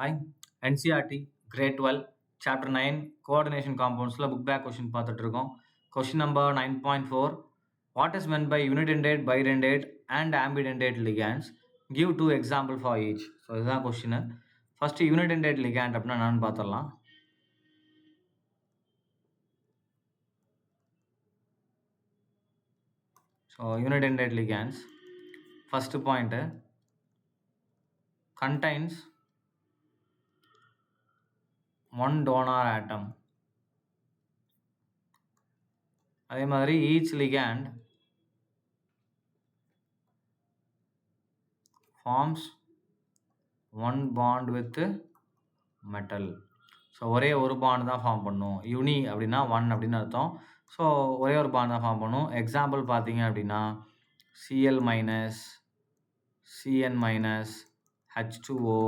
Hi, NCRT Grade 12 Chapter 9 Coordination Compoundsல book back question பார்த்துட்டு இருக்கோம். Question number 9.4 What is meant by unidentate, bidentate and ambidentate ligands? Give two example for each. So இதுதான் question. First unidentate ligand அப்படின்னா என்னன்னு பார்த்துடலாம். So unidentate ligands first point contains one donor atom. அதே மாதிரி each ligand forms one bond with metal. So ஒரே ஒரு bond தான் form பண்ணும். யூனி அப்படின்னா ஒன் அப்படின்னு அர்த்தம். ஸோ ஒரே ஒரு பாண்ட் தான் ஃபார்ம் பண்ணும். எக்ஸாம்பிள் பார்த்தீங்க அப்படின்னா CL minus, CN minus, H2O,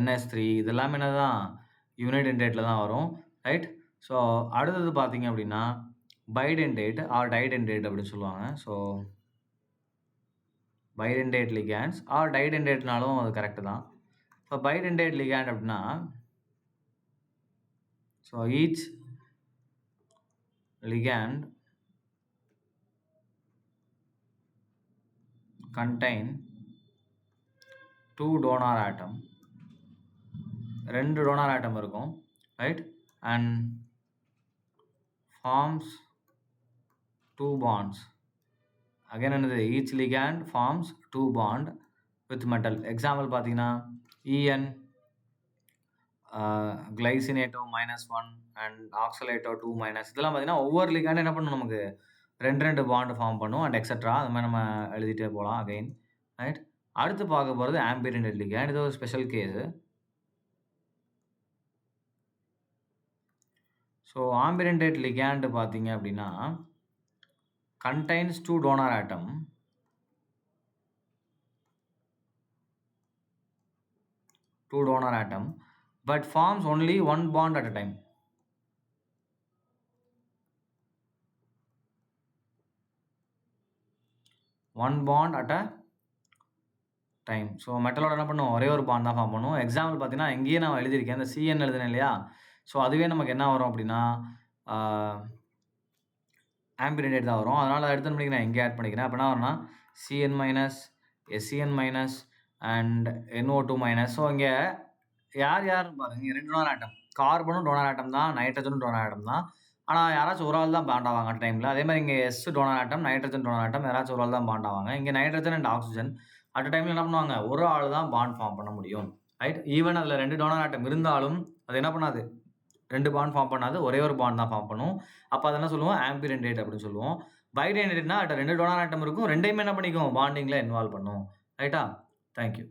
NS3 இதெல்லாம் என்ன தான் யூனிடென்டேட்டில் தான் வரும், ரைட்? ஸோ அடுத்தது பார்த்தீங்க அப்படின்னா பைடென்டேட் ஆர் டைடென்டேட் அப்படின்னு சொல்லுவாங்க. ஸோ பைடென்டேட் லிகேண்ட்ஸ் ஆர் டைடென்டேட்னாலும் அது கரெக்டு தான். இப்போ பைடென்டேட் லிகேண்ட் அப்படின்னா so each ligand contain two donor atom, ரெண்டு donor atom இருக்கும், right? And forms two bonds. Again என்னது, each ligand forms two bond with metal. Example பார்த்தீங்கன்னா En glycinato -1 and oxalato 2 minus, இதெல்லாம் பார்த்தீங்கன்னா ஒவ்வொரு லிகாண்ட் என்ன பண்ணும், நமக்கு ரெண்டு பாண்டு ஃபார்ம் பண்ணும் அண்ட் எக்ஸட்ரா. அது மாதிரி நம்ம எழுதிட்டே போகலாம் அகைன், ரைட்? அடுத்து பார்க்க போகிறது ஆம்பிடென்டேட் லிகாண்ட். இது ஒரு special case. So ambidentate ligand பார்த்தீங்க அப்படின்னா contains two donor atom, but forms only one bond at a time. One bond at a time. So மெட்டலோட என்ன பண்ணும், ஒரே ஒரு பாண்ட் தான் ஃபார்ம் பண்ணும். எக்ஸாம்பிள் பார்த்தீங்கன்னா இங்கேயே நான் எழுதியிருக்கேன், இந்த சிஎன் எழுதுனேன் இல்லையா? ஸோ அதுவே நமக்கு என்ன வரும் அப்படின்னா ஆம்பிடென்டேட் தான் வரும். அதனால் எடுத்து பண்ணிக்க நான் இங்கே ஆட் பண்ணிக்கிறேன். அப்போ என்ன வரும்னா CN minus, SCN minus and NO2 minus. So இங்கே யார் யாருன்னு பாருங்க, ரெண்டு டோனர் ஆட்டம், கார்பனும் டோனர் ஆட்டம் தான், நைட்ரஜனும் டோனர் ஆட்டம் தான். ஆனால் யாராச்சும் ஒரு ஆள் தான் பாண்ட் ஆவாங்க அட் டைமில். அதே மாதிரி இங்கே எஸ் டோனர் ஆட்டம், நைட்ரஜன் டோனர் ஆட்டம், யாராச்சும் ஒரு ஆள் தான் பாண்ட் ஆவாங்க. இங்கே நைட்ரஜன் அண்ட் ஆக்சிஜன் அட் டைமில் என்ன பண்ணுவாங்க, ஒரு ஆள் தான் பாண்ட் ஃபார்ம் பண்ண முடியும், ரைட்? ஈவன் அதில் ரெண்டு டோனர் ஆட்டம் இருந்தாலும் அது என்ன பண்ணாது, ரெண்டு பாண்ட் ஃபார்ம் பண்ணாது, ஒரே ஒரு பாண்ட் தான் ஃபார்ம் பண்ணும். அப்போ அதை என்ன சொல்லுவோம், ஆம்பிடென்டேட் அப்படின்னு சொல்லுவோம். பைடென்டேட்னா அட் ரெண்டு டோனர் ஆட்டம் இருக்கும், ரெண்டையுமே என்ன பண்ணிக்கும், பாண்டிங்கில் இன்வால்வ் பண்ணும், ரைட்டா? தேங்க்யூ.